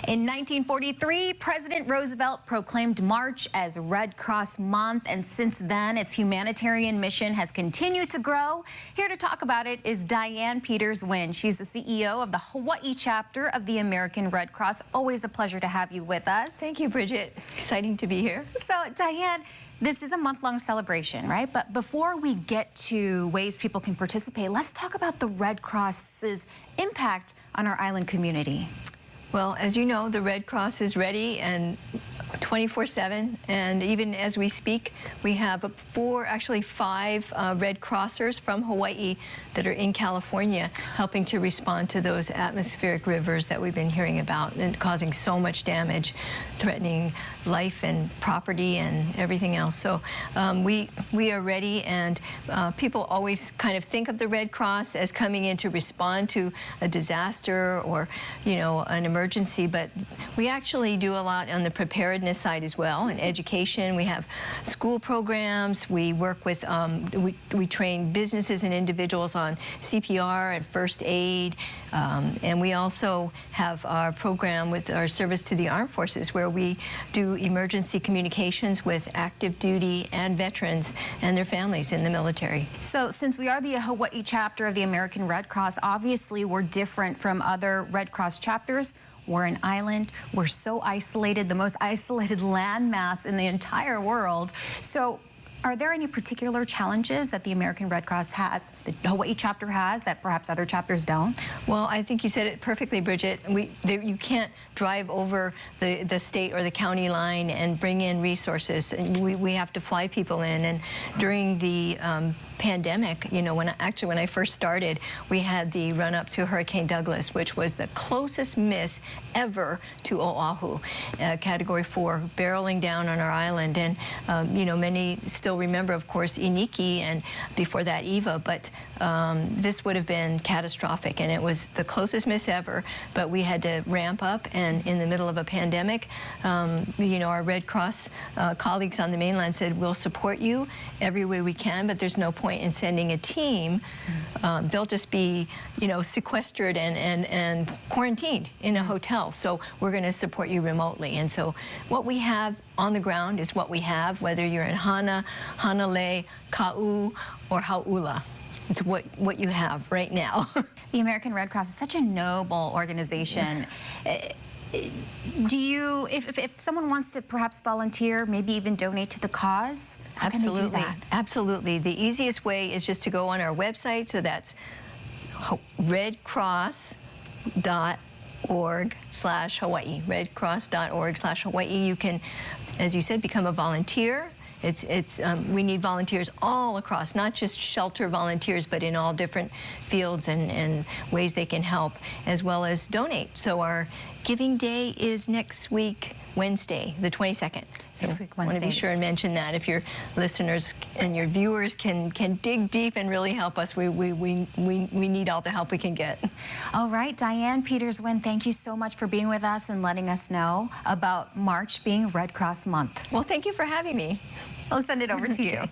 In 1943, President Roosevelt proclaimed March as Red Cross Month, and since then, its humanitarian mission has continued to grow. Here to talk about it is Diane Peters-Wynn. She's the CEO of the Hawaii chapter of the American Red Cross. Always a pleasure to have you with us. Thank you, Bridget. Exciting to be here. So, Diane, this is a month-long celebration, right? But before we get to ways people can participate, let's talk about the Red Cross's impact on our island community. Well, as you know, the Red Cross is ready and 24/7, and even as we speak, we have actually five Red Crossers from Hawaii that are in California helping to respond to those atmospheric rivers that we've been hearing about and causing so much damage, threatening life and property and everything else. So we are ready, and people always kind of think of the Red Cross as coming in to respond to a disaster or, you know, an emergency, but we actually do a lot on the preparedness side as well, and education. We have school programs. We work with, we train businesses and individuals on CPR and first aid, and we also have our program with our service to the armed forces, where we do emergency communications with active duty and veterans and their families in the military. So since we are the Hawaii chapter of the American Red Cross, obviously we're different from other Red Cross chapters. We're an island. We're so isolated, the most isolated landmass in the entire world. So are there any particular challenges that the American Red Cross has, the Hawaii chapter has, that perhaps other chapters don't? Well, I think you said it perfectly, Bridget. You can't drive over the state or the county line and bring in resources. We have to fly people in. And during the pandemic, you know, when I first started, we had the run-up to Hurricane Douglas, which was the closest miss ever to Oahu, Category 4, barreling down on our island. And, you know, many still remember, of course, Iniki and before that Eva, but this would have been catastrophic, and it was the closest miss ever, but we had to ramp up, and in the middle of a pandemic, you know, our Red Cross colleagues on the mainland said, we'll support you every way we can, but there's no point in sending a team. They'll just be, you know, sequestered and quarantined in a hotel, so we're going to support you remotely. And so what we have on the ground is what we have, whether you're in Hana, Hanalei, Ka'u, or Hau'ula. It's what you have right now. The American Red Cross is such a noble organization. Do you, if someone wants to perhaps volunteer, maybe even donate to the cause, how can they do that? Absolutely. The easiest way is just to go on our website, so that's redcross.org/Hawaii, redcross.org/Hawaii. You can, as you said, become a volunteer. We need volunteers all across, not just shelter volunteers, but in all different fields and ways they can help, as well as donate. So our giving day is next week, Wednesday, the 22nd. So next week, Wednesday. I want to be sure and mention that if your listeners and your viewers can dig deep and really help us. We need all the help we can get. All right, Diane Peters-Wynn, thank you so much for being with us and letting us know about March being Red Cross Month. Well, thank you for having me. I'll send it over to you.